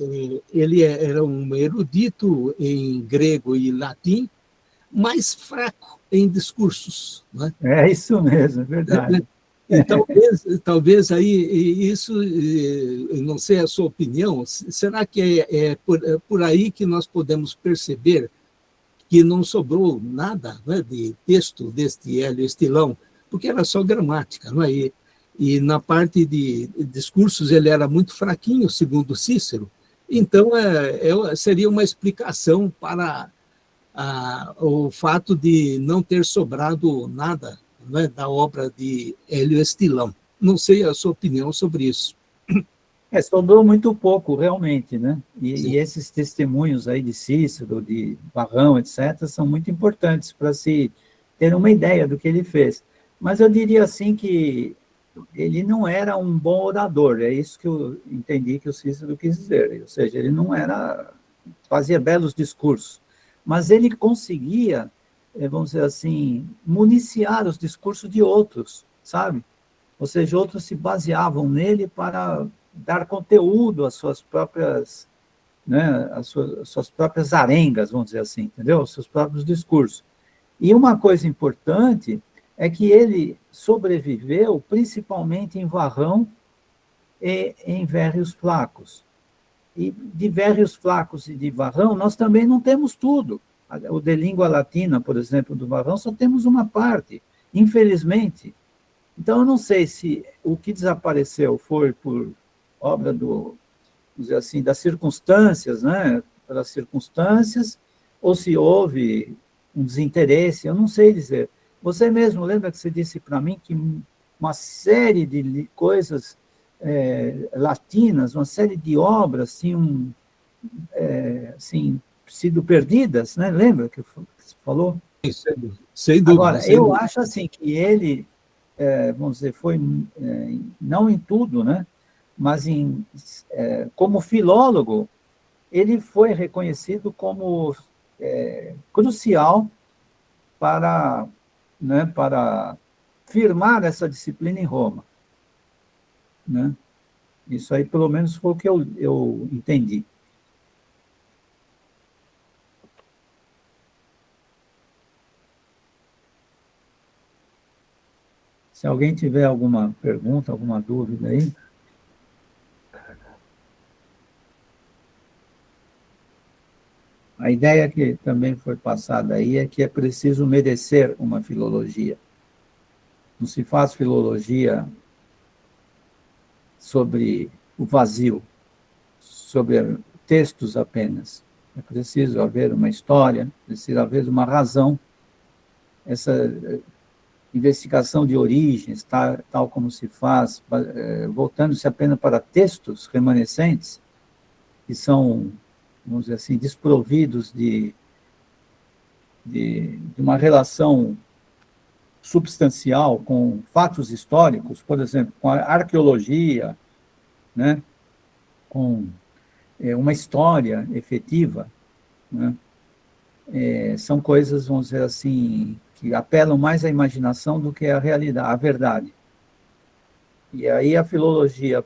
ele era um erudito em grego e latim, mas fraco em discursos. Né? É isso mesmo, é verdade. E talvez aí, isso, eu não sei a sua opinião, será que é por aí que nós podemos perceber que não sobrou nada, né, de texto deste Hélio Estilão, porque era só gramática, não é? E na parte de discursos ele era muito fraquinho, segundo Cícero. Então, seria uma explicação para o fato de não ter sobrado nada, né, da obra de Hélio Estilão. Não sei a sua opinião sobre isso. Sobrou muito pouco, realmente, né? E esses testemunhos aí de Cícero, de Varrão, etc., são muito importantes para se ter uma ideia do que ele fez. Mas eu diria assim que ele não era um bom orador, é isso que eu entendi que o Cícero quis dizer. Ou seja, ele não fazia belos discursos, mas ele conseguia, vamos dizer assim, municiar os discursos de outros, sabe? Ou seja, outros se baseavam nele para dar conteúdo às suas próprias, né, às suas próprias arengas, vamos dizer assim, entendeu? Os seus próprios discursos. E uma coisa importante é que ele sobreviveu principalmente em Varrão e em Vérrios Flacos. E de Vérrios Flacos e de Varrão, nós também não temos tudo. O de língua latina, por exemplo, do Varrão, só temos uma parte, infelizmente. Então, eu não sei se o que desapareceu foi por obra vamos dizer assim, das circunstâncias, né? Pelas circunstâncias, ou se houve um desinteresse, eu não sei dizer. Você mesmo lembra que você disse para mim que uma série de coisas latinas, uma série de obras tinham assim, sido perdidas, né? Lembra que você falou? Sem dúvida. Agora, eu acho assim que ele, vamos dizer, foi, não em tudo, né? Mas como filólogo, ele foi reconhecido como crucial para, né, para firmar essa disciplina em Roma. Né? Isso aí, pelo menos, foi o que eu entendi. Se alguém tiver alguma pergunta, alguma dúvida aí. A ideia que também foi passada aí é que é preciso merecer uma filologia. Não se faz filologia sobre o vazio, sobre textos apenas. É preciso haver uma história, precisa haver uma razão. Essa investigação de origens, tal como se faz, voltando-se apenas para textos remanescentes, que são, vamos dizer assim, desprovidos de uma relação substancial, com fatos históricos, por exemplo, com a arqueologia, né? Com uma história efetiva, né? São coisas, vamos dizer assim, que apelam mais à imaginação do que à realidade, à verdade. E aí a filologia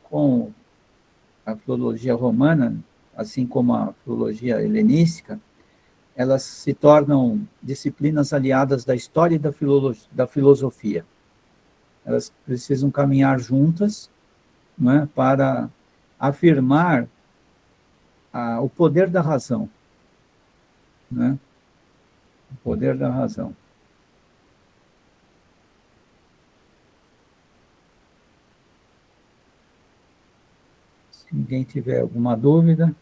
romana, assim como a filologia helenística, elas se tornam disciplinas aliadas da história e da filosofia. Elas precisam caminhar juntas, né, para afirmar o poder da razão, né? O poder da razão. Se ninguém tiver alguma dúvida.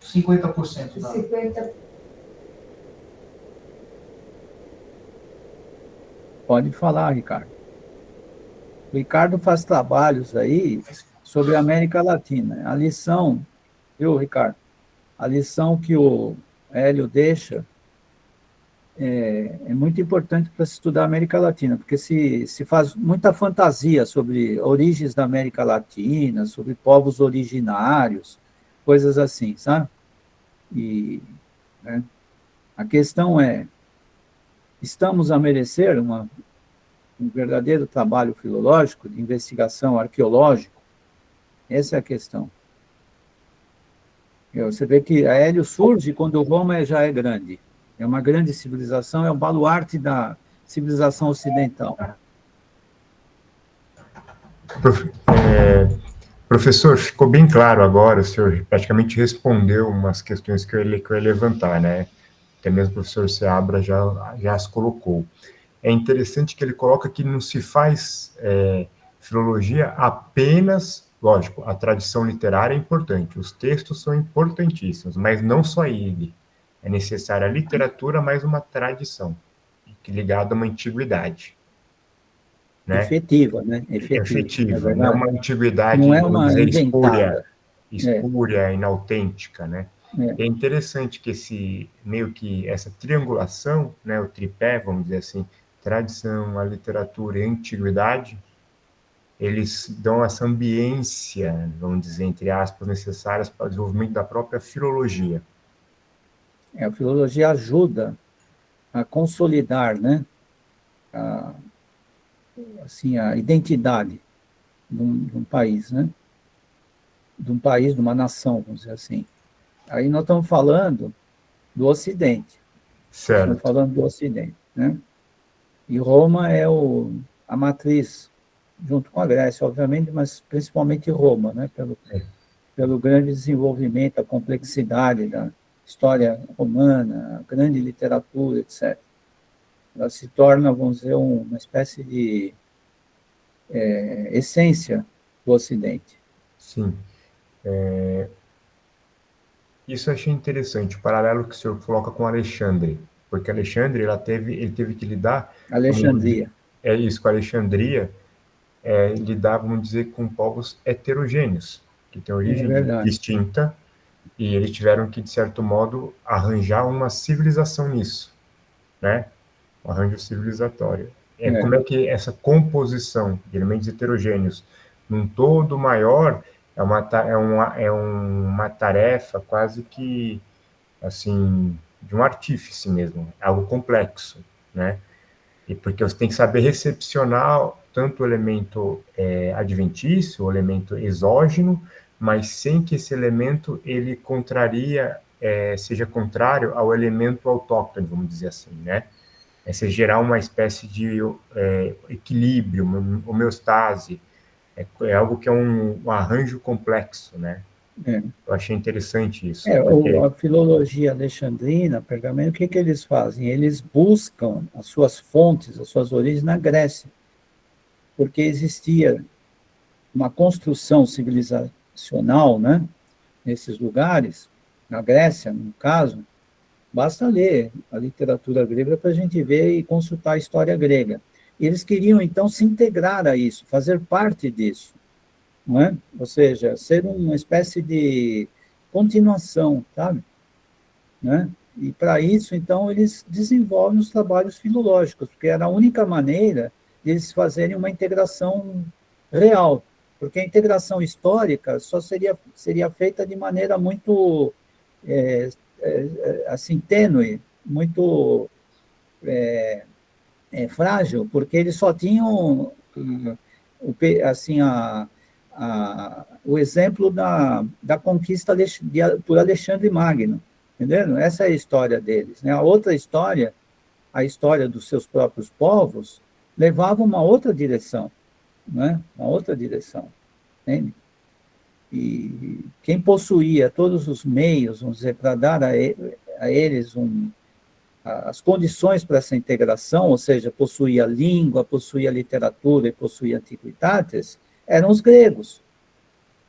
$50 da... 50. Pode falar, Ricardo. O Ricardo faz trabalhos aí sobre a América Latina. A lição, viu, Ricardo? A lição que o Hélio deixa é muito importante para se estudar a América Latina, porque se faz muita fantasia sobre origens da América Latina, sobre povos originários, coisas assim, sabe? E, né, a questão é, estamos a merecer um verdadeiro trabalho filológico, de investigação arqueológico? Essa é a questão. Você vê que a Hélio surge quando Roma já é grande. É uma grande civilização, é um baluarte da civilização ocidental. Professor, ficou bem claro agora, o senhor praticamente respondeu umas questões que eu ia levantar, né? Até mesmo o professor Seabra já as colocou. É interessante que ele coloca que não se faz filologia apenas, lógico, a tradição literária é importante, os textos são importantíssimos, mas não só ele. É necessária a literatura mais uma tradição, ligada a uma antiguidade. Né? Efetiva, né? Efetiva, não é uma antiguidade, não é vamos uma dizer, inventada. espúria, inautêntica, né? É interessante que meio que essa triangulação, né, o tripé, vamos dizer assim, tradição, a literatura e a antiguidade, eles dão essa ambiência, vamos dizer, entre aspas, necessárias para o desenvolvimento da própria filologia. A filologia ajuda a consolidar, né, assim, a identidade de um país, né? De um país, de uma nação, vamos dizer assim. Aí nós estamos falando do Ocidente. Certo. Estamos falando do Ocidente, né? E Roma é a matriz, junto com a Grécia, obviamente, mas principalmente Roma, né? Pelo grande desenvolvimento, a complexidade da história romana, a grande literatura, etc. Ela se torna, vamos dizer, uma espécie de essência do Ocidente. Sim. Isso eu achei interessante, o paralelo que o senhor coloca com Alexandre, porque Alexandre ele teve que lidar... Alexandria. Com Alexandria, lidar, vamos dizer, com povos heterogêneos, que têm origem distinta, e eles tiveram que, de certo modo, arranjar uma civilização nisso, né? Um arranjo civilizatório. Como é que essa composição de elementos heterogêneos num todo maior é uma tarefa quase que, assim, de um artífice mesmo, é algo complexo, né? E porque você tem que saber recepcionar tanto o elemento adventício, o elemento exógeno, mas sem que esse elemento ele seja contrário ao elemento autóctone, vamos dizer assim, né? Você gerar uma espécie de equilíbrio, uma homeostase, é algo que é um arranjo complexo, né? Eu achei interessante isso. A filologia alexandrina, pergamena, o que eles fazem? Eles buscam as suas fontes, as suas origens na Grécia, porque existia uma construção civilizacional, né, nesses lugares, na Grécia, no caso. Basta ler a literatura grega para a gente ver e consultar a história grega. E eles queriam, então, se integrar a isso, fazer parte disso, não é? Ou seja, ser uma espécie de continuação, sabe? Né? E para isso, então, eles desenvolvem os trabalhos filológicos, porque era a única maneira de eles fazerem uma integração real, porque a integração histórica só seria feita de maneira muito, assim, tênue, muito frágil, porque eles só tinham, assim, o exemplo da conquista por Alexandre Magno, entendeu? Essa é a história deles, né? A outra história, a história dos seus próprios povos, levava uma outra direção, né? Uma outra direção, entende? E quem possuía todos os meios, vamos dizer, para dar a eles as condições para essa integração, ou seja, possuía língua, possuía literatura e possuía antiguidades, eram os gregos.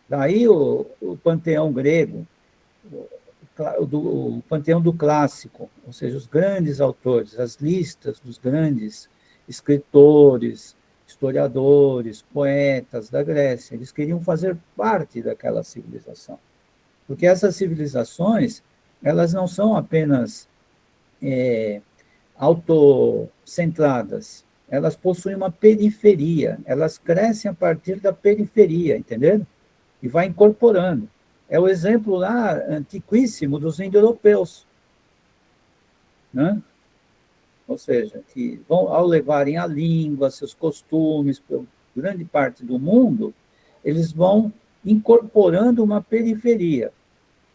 Daí o panteão grego, o panteão do clássico, ou seja, os grandes autores, as listas dos grandes escritores, historiadores, poetas da Grécia, eles queriam fazer parte daquela civilização. Porque essas civilizações, elas não são apenas autocentradas, elas possuem uma periferia, elas crescem a partir da periferia, entendeu? E vai incorporando. É o exemplo lá antiquíssimo dos indo-europeus, né? Ou seja, que ao levarem a língua, seus costumes para grande parte do mundo, eles vão incorporando uma periferia.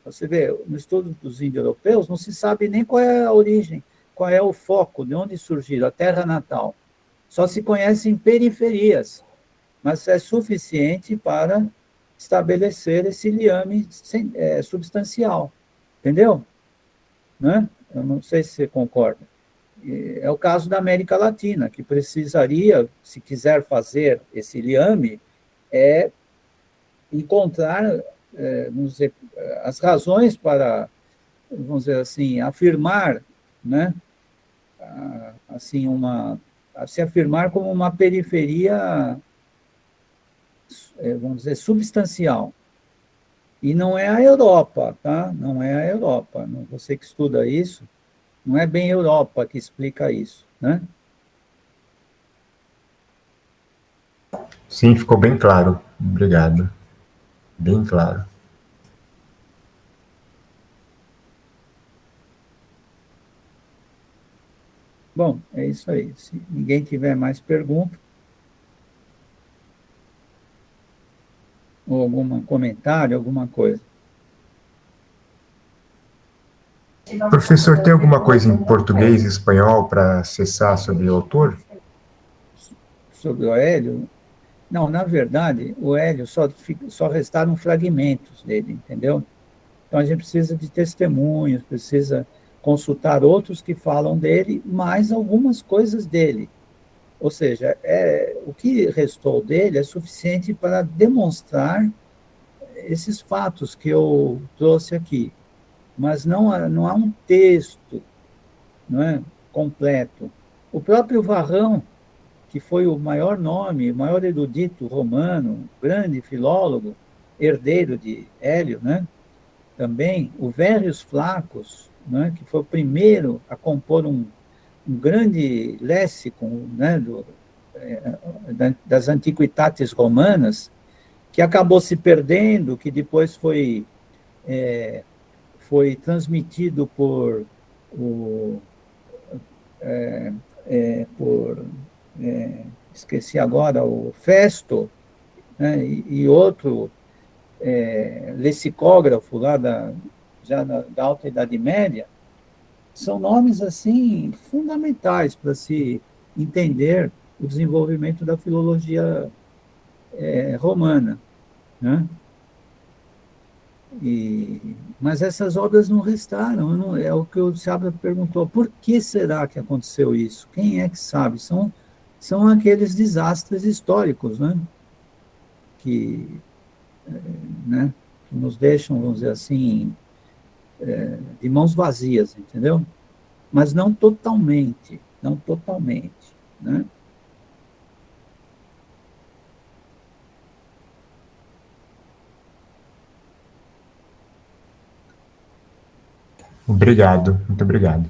Você vê, no estudo dos indo-europeus, não se sabe nem qual é a origem, qual é o foco, de onde surgiram, a terra natal. Só se conhecem periferias, mas é suficiente para estabelecer esse liame substancial. Entendeu? Né? Eu não sei se você concorda. É o caso da América Latina, que precisaria, se quiser fazer esse liame, encontrar, vamos dizer, as razões para, vamos dizer assim, afirmar, né, assim, se afirmar como uma periferia, vamos dizer, substancial. E não é a Europa, tá? Não é a Europa. Você que estuda isso, não é bem a Europa que explica isso, né? Sim, ficou bem claro. Obrigado. Bem claro. Bom, é isso aí. Se ninguém tiver mais pergunta, ou algum comentário, alguma coisa. Professor, tem alguma coisa em português e espanhol para acessar sobre o autor? Sobre o Hélio? Não, na verdade, o Hélio só restaram fragmentos dele, entendeu? Então a gente precisa de testemunhos, precisa consultar outros que falam dele, mais algumas coisas dele. Ou seja, o que restou dele é suficiente para demonstrar esses fatos que eu trouxe aqui. Mas não há um texto, não é, completo. O próprio Varrão, que foi o maior nome, o maior erudito romano, grande filólogo, herdeiro de Hélio, né? Também o Verrius Flaccus, né? Que foi o primeiro a compor um grande léxico, né? Das antiquitates romanas, que acabou se perdendo, que depois foi transmitido por esqueci agora, o Festo, né, e outro lexicógrafo lá já da Alta Idade Média, são nomes assim fundamentais para se entender o desenvolvimento da filologia romana, né? Mas essas obras não restaram, é o que o Seabra perguntou, por que será que aconteceu isso? Quem é que sabe? São aqueles desastres históricos, né? Que, né, que nos deixam, vamos dizer assim, de mãos vazias, entendeu? Mas não totalmente, não totalmente, né? Obrigado, muito obrigado.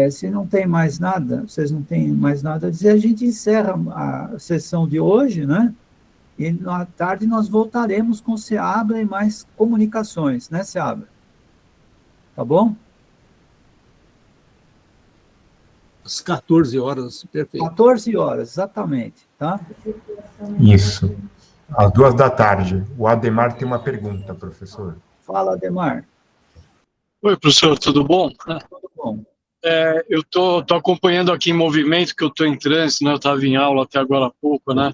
Se não tem mais nada, vocês não têm mais nada a dizer, a gente encerra a sessão de hoje, né? E à tarde nós voltaremos com Seabra e mais comunicações, né, Seabra? Tá bom? Às 14 horas, perfeito. 14 horas, exatamente, tá? Isso. Às 2 da tarde. O Ademar tem uma pergunta, professor. Fala, Ademar. Oi, professor, tudo bom? Tudo bom. Eu tô acompanhando aqui em movimento, que eu estou em trânsito, né? Eu estava em aula até agora há pouco, né?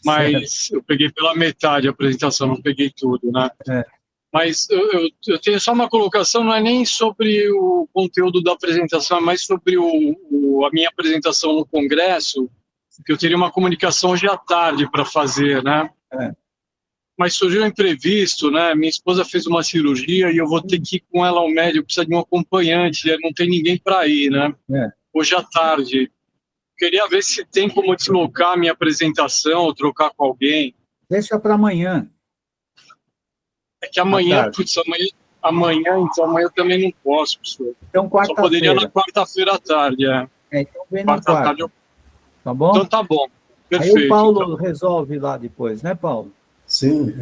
Mas eu peguei pela metade a apresentação, não peguei tudo, né? Mas eu tenho só uma colocação, não é nem sobre o conteúdo da apresentação, é mais sobre a minha apresentação no Congresso, que eu teria uma comunicação hoje à tarde para fazer, né? Mas surgiu um imprevisto, né? Minha esposa fez uma cirurgia e eu vou ter que ir com ela ao médico, precisa de um acompanhante, não tem ninguém para ir, né? Hoje à tarde. Queria ver se tem como deslocar a minha apresentação ou trocar com alguém. Deixa para amanhã. É que amanhã, então amanhã eu também não posso, professor. Então, quarta-feira. Só poderia na quarta-feira à tarde, então vem na quarta. Tarde eu... Tá bom? Então tá bom. Perfeito. Aí o Paulo resolve lá depois, né, Paulo? Sim,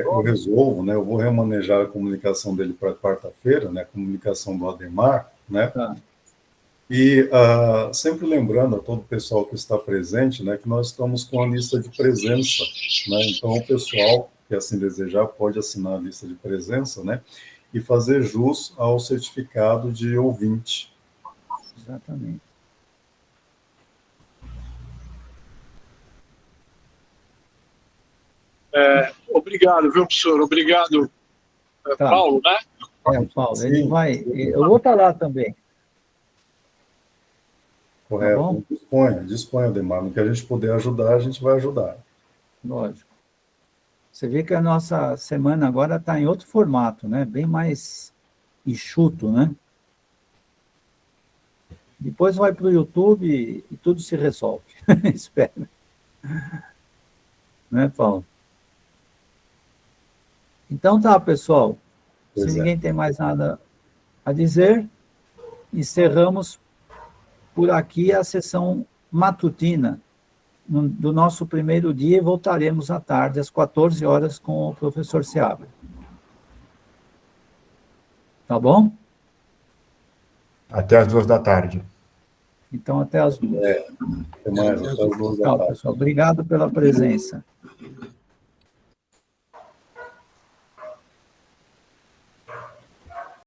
eu resolvo, né? Eu vou remanejar a comunicação dele para quarta-feira, né? A comunicação do Ademar, né? Tá. E sempre lembrando a todo o pessoal que está presente, né? Que nós estamos com a lista de presença, né? Então, o pessoal que assim desejar pode assinar a lista de presença, né? E fazer jus ao certificado de ouvinte. Exatamente. Obrigado, viu, professor? Obrigado, Tá. Paulo, né? O Paulo, ele vai... Eu vou estar lá também. Correto. Tá, disponha, Ademar. No que a gente puder ajudar, a gente vai ajudar. Lógico. Você vê que a nossa semana agora está em outro formato, né? Bem mais enxuto, né? Depois vai para o YouTube e tudo se resolve. Espero. Né, Paulo? Então tá, pessoal. Se ninguém tem mais nada a dizer, encerramos por aqui a sessão matutina do nosso primeiro dia e voltaremos à tarde, às 14 horas, com o professor Seabra. Tá bom? Até às 2 da tarde. Então, até às 2. Até mais, até às 2 da tarde. Pessoal. Obrigado pela presença.